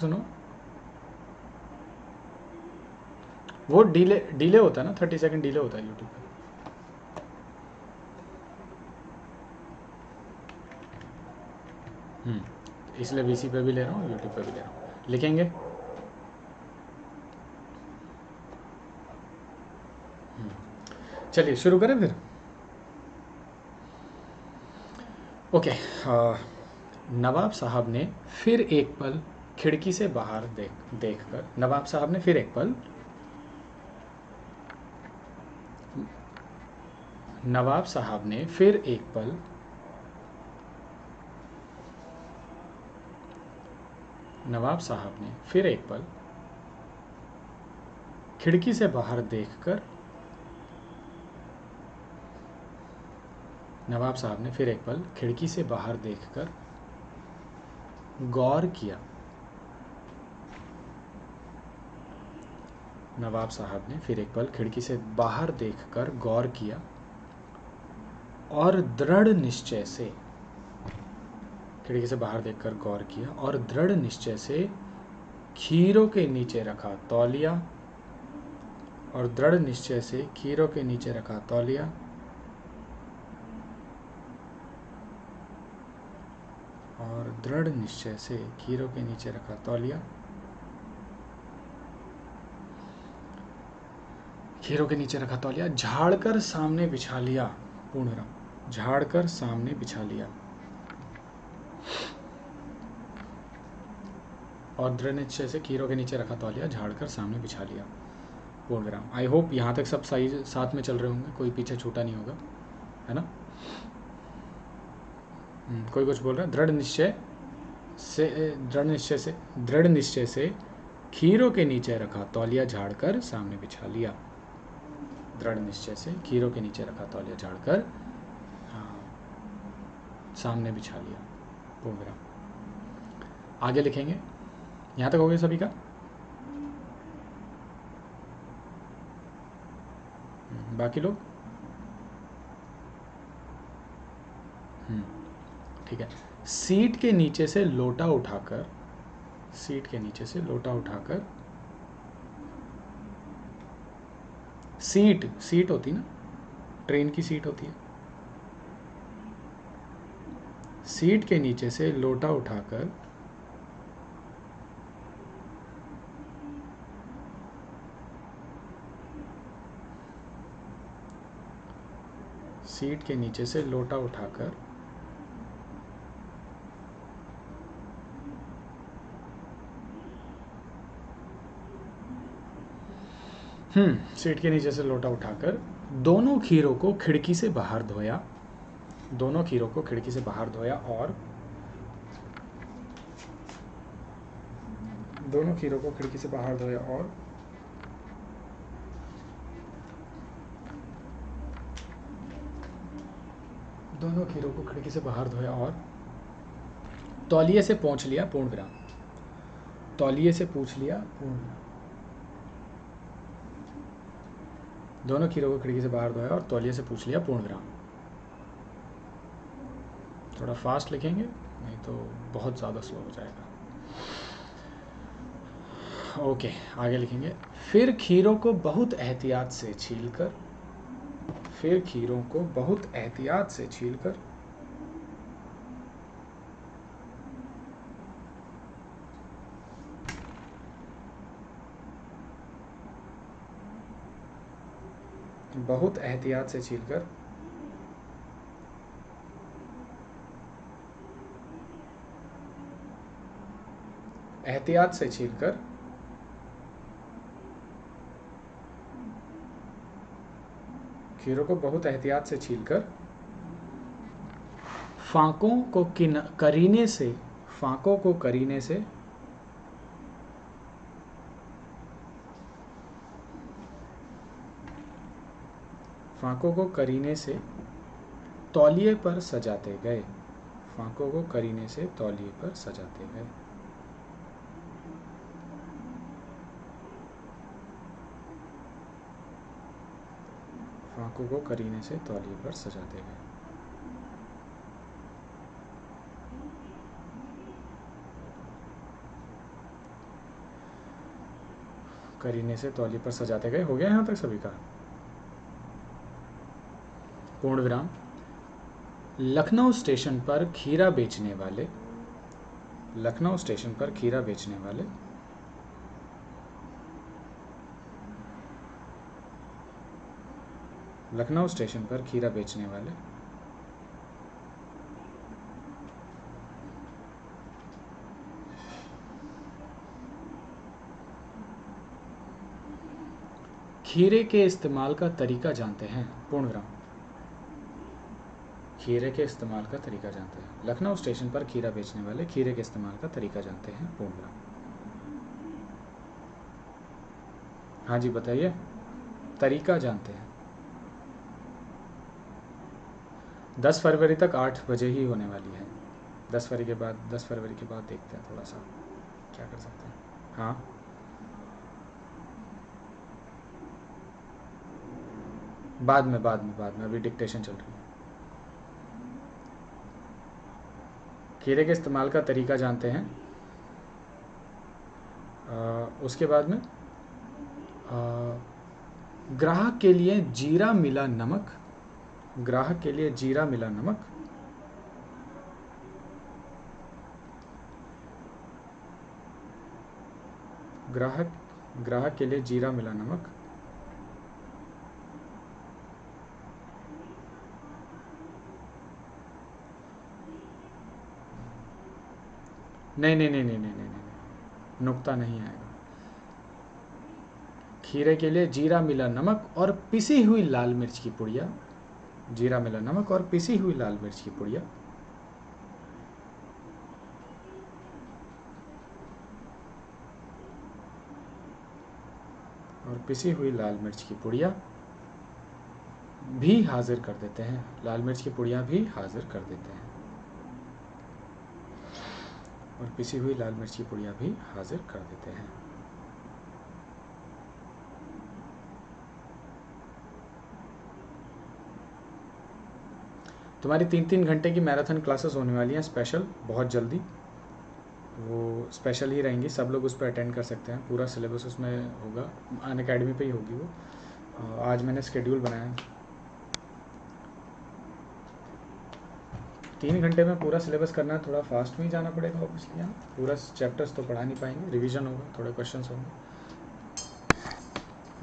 सुनो, वो delay delay होता है ना, 30 सेकंड डिले होता है यूट्यूब पे। इसलिए वीसी पे भी ले रहा हूँ, यूट्यूब पे भी ले रहा हूँ। लिखेंगे। चलिए शुरू करें फिर। ओके। नवाब साहब ने फिर एक पल खिड़की से बाहर देखकर नवाब साहब ने फिर एक पल नवाब साहब ने फिर एक पल नवाब साहब ने फिर एक पल खिड़की से बाहर देखकर नवाब साहब ने फिर एक पल खिड़की से बाहर देखकर गौर किया। नवाब साहब ने फिर एक पल खिड़की से बाहर देखकर गौर किया और दृढ़ निश्चय से खिड़की से बाहर देखकर गौर किया और दृढ़ निश्चय से खीरों के नीचे रखा तौलिया और दृढ़ निश्चय से खीरों के नीचे रखा तौलिया और दृढ़ निश्चय से खीरों के नीचे रखा तौलिया खीरों के नीचे रखा तौलिया झाड़कर सामने बिछा लिया। पूर्णविराम। झाड़कर सामने बिछा लिया और दृढ़ निश्चय से खीरों के नीचे रखा तौलिया झाड़कर सामने बिछा लिया। पूर्णविराम। आई होप यहाँ तक सब सही साथ में चल रहे होंगे, कोई पीछे छूटा नहीं होगा, है ना। कोई कुछ बोल रहा है। दृढ़ निश्चय से खीरों के नीचे रखा तौलिया झाड़कर सामने बिछा लिया। दृढ़ निश्चय से खीरों के नीचे रखा तौलिया झाड़कर सामने बिछा लिया। पूर्णविराम। आगे लिखेंगे। यहाँ तक हो गया सभी का। बाकी लोग ठीक है। सीट के नीचे से लोटा उठाकर सीट होती ना, ट्रेन की सीट होती है। सीट के नीचे से लोटा उठाकर सीट के नीचे से लोटा उठाकर सीट के नीचे से लोटा उठाकर दोनों खीरों को खिड़की से बाहर धोया और दोनों खीरों को खिड़की से बाहर धोया और दोनों खीरों को खिड़की से बाहर धोया और तौलिए से पोंछ लिया। पूर्णविराम। तौलिए से पूछ लिया। पूर्णविराम। दोनों खीरों को खिड़की से बाहर धोया और तौलिए से पूछ लिया। पूर्णविराम। थोड़ा फास्ट लिखेंगे, नहीं तो बहुत ज़्यादा स्लो हो जाएगा। ओके, आगे लिखेंगे। फिर खीरों को बहुत एहतियात से छीलकर फांकों को करीने से तौलिए पर सजाते गए। फांकों को करीने से तौलिए पर सजाते गए। फांकों को करीने से तौलिए पर सजाते गए। करीने से तौली पर सजाते गए। हो गया यहाँ तक सभी का? पूर्ण विराम। लखनऊ स्टेशन पर खीरा बेचने वाले, लखनऊ स्टेशन पर खीरा बेचने वाले लखनऊ स्टेशन पर खीरा बेचने वाले खीरे के इस्तेमाल का तरीका जानते हैं। पूर्ण विराम। खीरे के इस्तेमाल का तरीका जानते हैं। लखनऊ स्टेशन पर खीरा बेचने वाले खीरे के इस्तेमाल का तरीका जानते हैं। पूर्ण विराम। हाँ जी बताइए, तरीका जानते हैं। 10 फरवरी तक 8 बजे ही होने वाली है। 10 फरवरी के बाद देखते हैं थोड़ा सा क्या कर सकते हैं। हाँ बाद में अभी डिक्टेशन चल रही है। खीरे के इस्तेमाल का तरीका जानते हैं। उसके बाद में ग्राहक के लिए जीरा मिला नमक, ग्राहक के लिए जीरा मिला नमक, ग्राहक के लिए जीरा मिला नमक, नहीं, नुक्ता नहीं आएगा। खीरे के लिए जीरा मिला नमक और पिसी हुई लाल मिर्च की पुड़िया, जीरा मिला नमक और पिसी हुई लाल मिर्च की पुड़िया, और पिसी हुई लाल मिर्च की पुड़िया भी हाजिर कर देते हैं। लाल मिर्च की पुड़िया भी हाजिर कर देते हैं, और पिसी हुई लाल मिर्च की पुड़िया भी हाजिर कर देते हैं। तुम्हारी 3-3 घंटे की मैराथन क्लासेस होने वाली हैं स्पेशल, बहुत जल्दी। वो स्पेशल ही रहेंगी, सब लोग उस पर अटेंड कर सकते हैं। पूरा सिलेबस उसमें होगा, अनअकैडमी पे ही होगी वो। आज मैंने शेड्यूल बनाया, 3 घंटे में पूरा सिलेबस करना है। थोड़ा फास्ट में ही जाना पड़ेगा ऑब्वियसली। यहाँ पूरा चैप्टर्स तो पढ़ा नहीं पाएंगे, रिवीजन होगा, थोड़े क्वेश्चंस होंगे,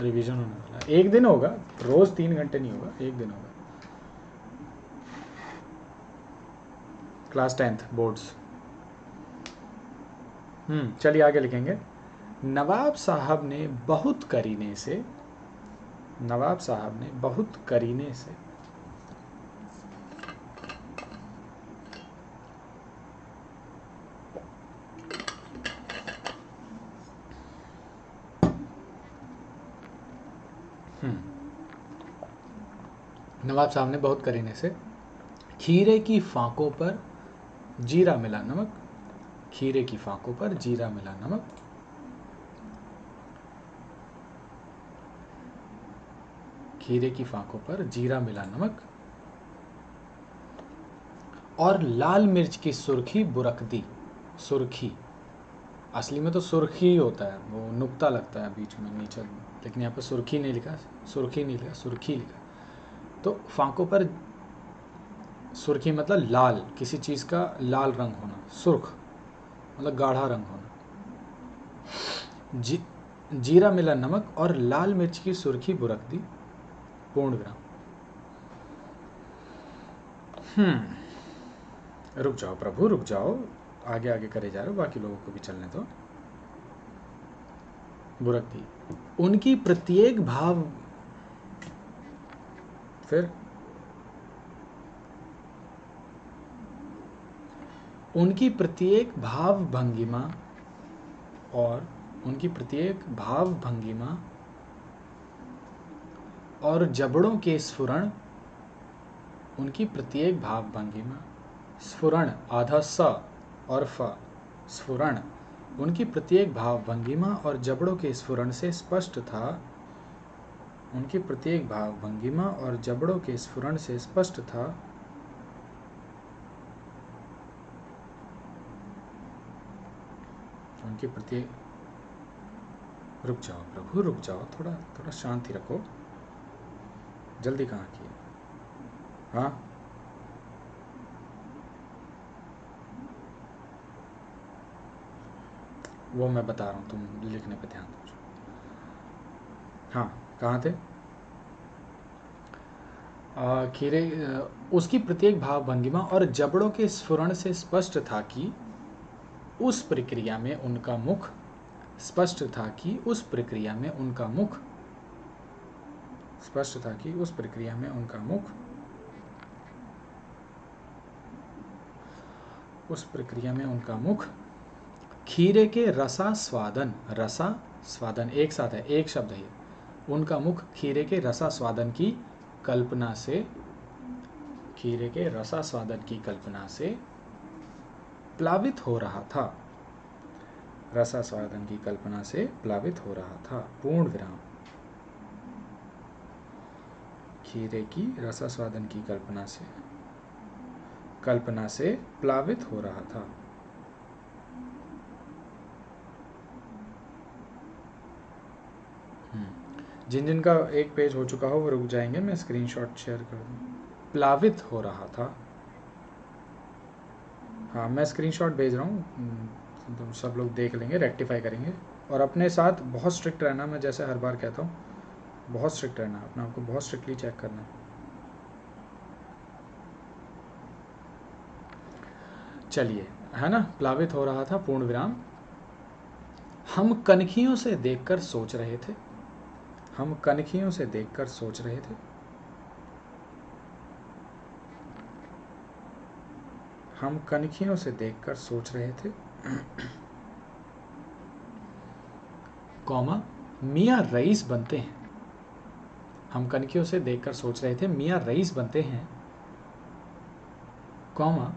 रिवीजन होने वाला है। एक दिन होगा, रोज़ 3 घंटे नहीं होगा, एक दिन होगा। Class 10th boards. चलिए आगे लिखेंगे। नवाब साहब ने बहुत करीने से, नवाब साहब ने बहुत करीने से नवाब साहब ने बहुत करीने से खीरे की फांकों पर जीरा मिला नमक, खीरे की फांकों पर जीरा मिला नमक, खीरे की फांकों पर जीरा मिला नमक और लाल मिर्च की सुर्खी बुरक दी। सुर्खी असली में तो सुर्खी होता है, वो नुक्ता लगता है बीच में नीचे, लेकिन यहाँ पर सुर्खी नहीं लिखा, सुर्खी नहीं लिखा, सुर्खी लिखा। तो फांकों पर सुर्खी मतलब लाल, किसी चीज़ का लाल रंग होना, सुर्ख मतलब गाढ़ा रंग होना। जीरा मिला नमक और लाल मिर्च की सुर्खी बुरक दी। पूर्ण विराम। रुक जाओ प्रभु, रुक जाओ, आगे आगे करे जा रहे हो, बाकी लोगों को भी चलने दो। बुरक दी। उनकी प्रत्येक भाव, फिर उनकी प्रत्येक भाव भंगिमा और उनकी प्रत्येक भाव भंगिमा और जबड़ों के स्फुरण, उनकी प्रत्येक भाव भंगिमा, स्फुरण आधा स और फ, स्फुरण, उनकी प्रत्येक भाव भंगिमा और जबड़ों के स्फुरण से स्पष्ट था, उनकी प्रत्येक भाव भंगिमा और जबड़ों के स्फुरण से स्पष्ट था उनकी प्रत्येक रुक जाओ प्रभु, रुक जाओ, थोड़ा थोड़ा शांति रखो, जल्दी कहाँ की? हाँ, वो मैं बता रहा हूँ, तुम लिखने पे ध्यान दो। हाँ, कहाँ थे? खीरे उसकी प्रत्येक भाव भंगिमा और जबड़ों के स्फुरण से स्पष्ट था कि उस प्रक्रिया में उनका मुख स्पष्ट था कि उस प्रक्रिया में उनका मुख स्पष्ट था कि उस प्रक्रिया में उनका मुख उस प्रक्रिया में उनका मुख खीरे के रसा स्वादन एक साथ है, एक शब्द है, उनका मुख खीरे के रसा स्वादन की कल्पना से खीरे के रसा स्वादन की कल्पना से प्लावित हो रहा था। रसा स्वादन की कल्पना से प्लावित हो रहा था, पूर्ण विराम। खीरे की रसा स्वादन की कल्पना से प्लावित हो रहा था। जिन जिन का एक पेज हो चुका हो वो रुक जाएंगे, मैं स्क्रीनशॉट शेयर कर दूँ। प्लावित हो रहा था, हाँ मैं स्क्रीनशॉट भेज रहा हूँ, तो सब लोग देख लेंगे, रेक्टिफाई करेंगे। और अपने साथ बहुत स्ट्रिक्ट रहना, मैं जैसे हर बार कहता हूँ, बहुत स्ट्रिक्ट रहना, अपने आप को बहुत स्ट्रिक्टली चेक करना। चलिए, है ना, प्लावित हो रहा था, पूर्ण विराम। हम कनखियों से देखकर सोच रहे थे, हम कनखियों से देखकर सोच रहे थे, हम कनखियों से देखकर सोच रहे थे, कौमा मियाँ रईस बनते हैं। हम कनखियों से देखकर सोच रहे थे मियाँ रईस बनते हैं, कौमा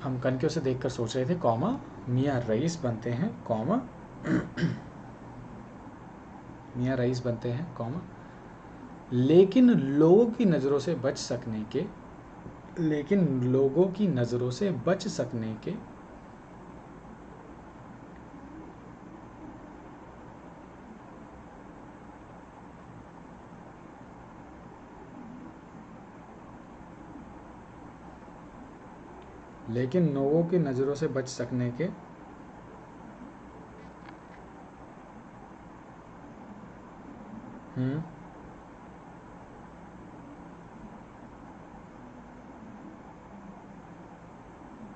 हम कनखियों से देखकर सोच रहे थे, कौमा मियाँ रईस बनते हैं, कौमा मियाँ रईस बनते हैं, कौमा लेकिन लोगों की नज़रों से बच सकने के लेकिन लोगों की नज़रों से बच सकने के लेकिन लोगों की नज़रों से बच सकने के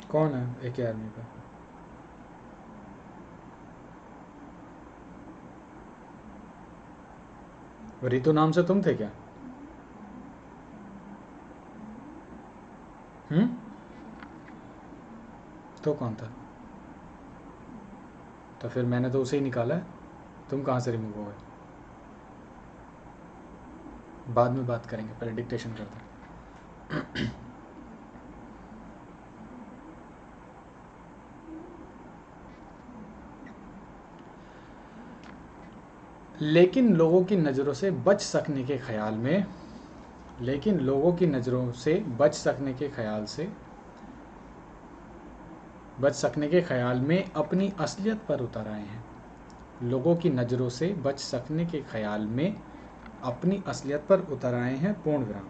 कौन है एक आदमी का? रितु नाम से तुम थे क्या? तो कौन था? तो फिर मैंने तो उसे ही निकाला है, तुम कहाँ से रिमूव हो गए? बाद में बात करेंगे, पहले डिक्टेशन करते हैं। लेकिन लोगों की नज़रों से बच सकने के ख्याल में लेकिन लोगों की नज़रों से बच सकने के ख्याल में अपनी असलियत पर उतर आए हैं। लोगों की नज़रों से बच सकने के ख्याल में अपनी असलियत पर उतर आए हैं, पूर्ण विराम।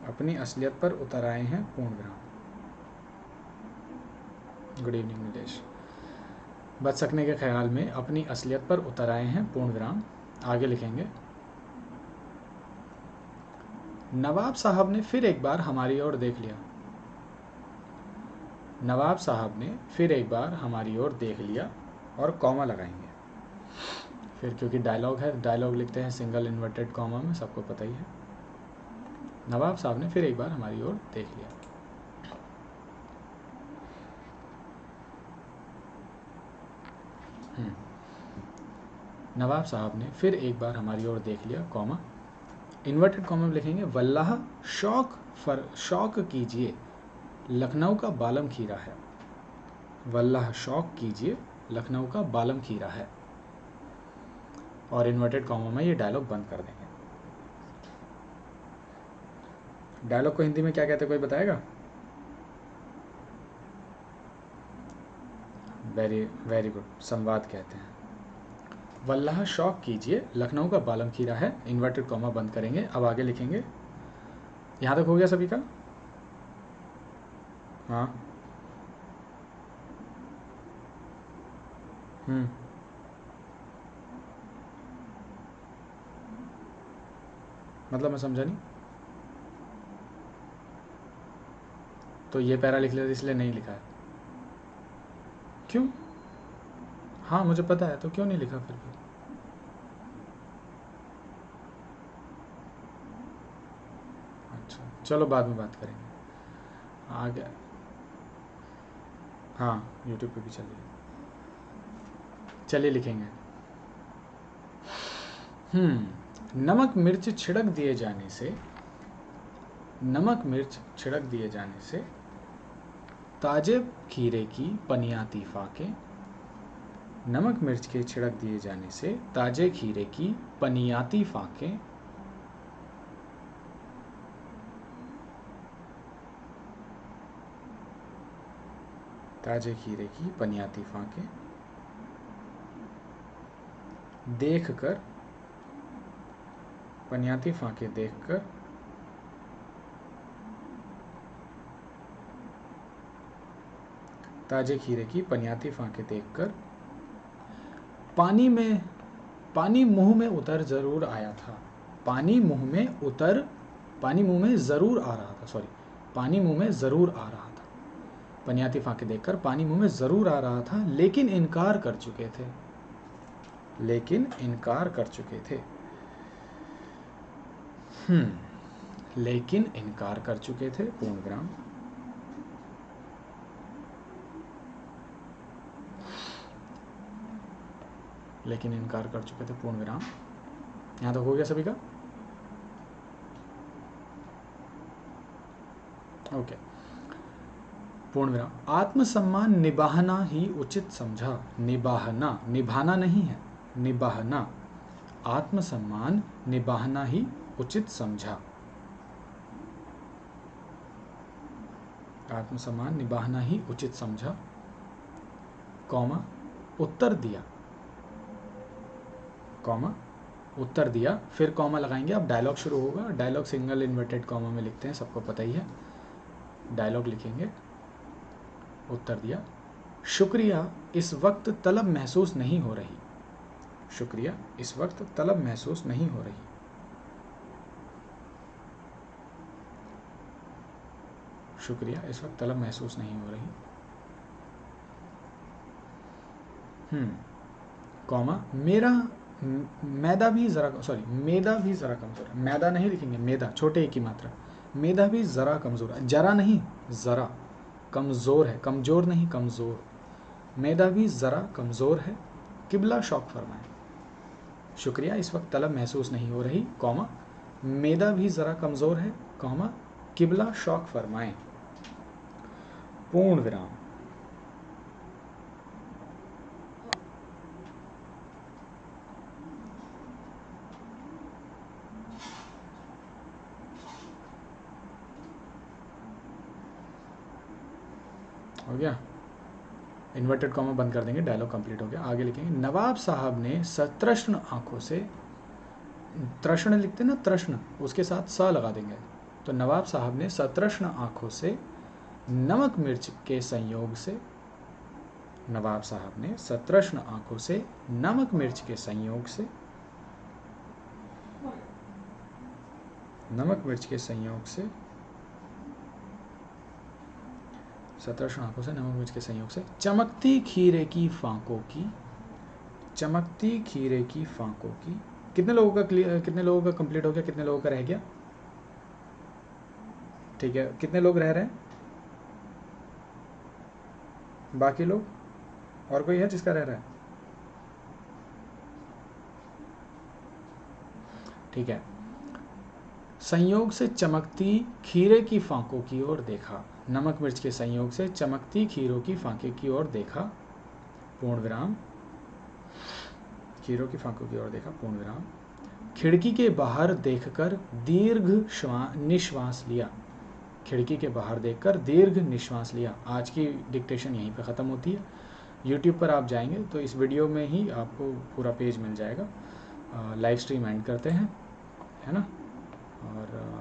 अपनी असलियत पर उतर आए हैं, पूर्ण विराम। Good evening Nilesh. बच सकने के ख्याल में अपनी असलियत पर उतर आए हैं, पूर्ण विराम। आगे लिखेंगे, नवाब साहब ने फिर एक बार हमारी ओर देख लिया। नवाब साहब ने फिर एक बार हमारी ओर देख लिया और कॉमा लगाएंगे फिर, क्योंकि डायलॉग है, डायलॉग लिखते हैं सिंगल इन्वर्टेड कॉमा में, सबको पता ही है। नवाब साहब ने फिर एक बार हमारी ओर देख लिया। नवाब साहब ने फिर एक बार हमारी ओर देख लिया, कॉमा इन्वर्टेड कॉमा में लिखेंगे, वल्लाह शौक कीजिए, लखनऊ का बालम खीरा है। वल्लाह शौक कीजिए, लखनऊ का बालम खीरा है। और इन्वर्टेड कॉमा में ये डायलॉग बंद कर देंगे। डायलॉग को हिंदी में क्या कहते हैं, कोई बताएगा? वेरी वेरी गुड, संवाद कहते हैं। वल्लाह शौक कीजिए, लखनऊ का बालम खीरा है, इन्वर्टेड कॉमा बंद करेंगे। अब आगे लिखेंगे। यहाँ तक हो गया सभी का? हाँ। मतलब मैं समझा नहीं। तो ये पैरा लिख लेते इसलिए नहीं लिखा है। क्यों? हाँ मुझे पता है, तो क्यों नहीं लिखा फिर भी? अच्छा चलो बाद में बात करेंगे। आगे हाँ यूट्यूब पे भी चलिए, चलिए लिखेंगे। नमक मिर्च छिड़क दिए जाने से, नमक मिर्च छिड़क दिए जाने से ताजे खीरे की पनियाती फाके, नमक मिर्च के छिड़क दिए जाने से ताजे खीरे की पनियाती फाके ताजे खीरे की पनियाती फाके देखकर, पनियाती फाके देखकर ताजे खीरे की पनियाती फाके देखकर पानी मुंह में उतर जरूर आया था। पानी मुंह में जरूर आ रहा था। सॉरी, पानी मुंह में जरूर आ रहा था। पनियाती फाके देखकर पानी मुंह में जरूर आ रहा था, लेकिन इनकार कर चुके थे। लेकिन इनकार कर चुके थे। लेकिन इनकार कर चुके थे, पूर्ण विराम। लेकिन इनकार कर चुके थे, पूर्ण विराम। यहां तक हो गया सभी का? ओके, पूर्ण विराम। आत्मसम्मान निभाना ही उचित समझा। निभाना, निभाना नहीं है, निभाना। आत्मसम्मान निभाना ही उचित समझा। आत्मसम्मान निभाना ही उचित समझा, कॉमा उत्तर दिया, कॉमा उत्तर दिया, फिर कॉमा लगाएंगे। अब डायलॉग शुरू होगा। डायलॉग सिंगल इन्वर्टेड कॉमा में लिखते हैं, सबको पता ही है। डायलॉग लिखेंगे। उत्तर दिया, शुक्रिया इस वक्त तलब महसूस नहीं हो रही। शुक्रिया इस वक्त तलब महसूस नहीं हो रही। शुक्रिया इस वक्त तलब महसूस नहीं हो रही। कॉमा मेरा मैदा भी ज़रा, सॉरी मैदा भी ज़रा कमज़ोर है। मैदा नहीं लिखेंगे, मैदा, छोटे एक की मात्रा। मैदा भी ज़रा कमज़ोर है, जरा नहीं ज़रा, कमज़ोर है, कमज़ोर नहीं कमज़ोर। मैदा भी ज़रा कमज़ोर है, किबला शौक फरमाए। शुक्रिया इस वक्त तलब महसूस नहीं हो रही, कॉमा मैदा भी ज़रा कमज़ोर है, कॉमा किबला शौक फरमाए, पूर्ण विराम। हो गया? इन्वर्टेड कॉमा बंद कर देंगे, डायलॉग कंप्लीट हो गया। आगे लिखेंगे। नवाब साहब ने सतृष्ण आंखों से, तृष्ण लिखते ना, तृष्ण, उसके साथ स लगा देंगे। तो नवाब साहब ने सतृष्ण आंखों से नमक मिर्च के संयोग से, नवाब साहब ने सतृष्ण आंखों से नमक मिर्च के संयोग से, नमक मिर्च के संयोग से, सतृष्ण आंखों से नमक मिर्च के संयोग से चमकती खीरे की फांकों की, चमकती खीरे की फांकों की। कितने लोगों का कंप्लीट हो गया? कितने लोगों का रह गया? ठीक है, कितने लोग रह रहे हैं? बाकी लोग? और कोई है जिसका रह रहा है? ठीक है। संयोग से चमकती खीरे की फांकों की ओर देखा। नमक मिर्च के संयोग से चमकती खीरों की फांके की ओर देखा, पूर्ण विराम। खीरों की फांकों की ओर देखा, पूर्ण विराम। खिड़की के बाहर देखकर दीर्घ निश्वास लिया। खिड़की के बाहर देखकर दीर्घ निश्वास लिया। आज की डिक्टेशन यहीं पे ख़त्म होती है। यूट्यूब पर आप जाएंगे तो इस वीडियो में ही आपको पूरा पेज मिल जाएगा। लाइव स्ट्रीम एंड करते हैं, है ना। और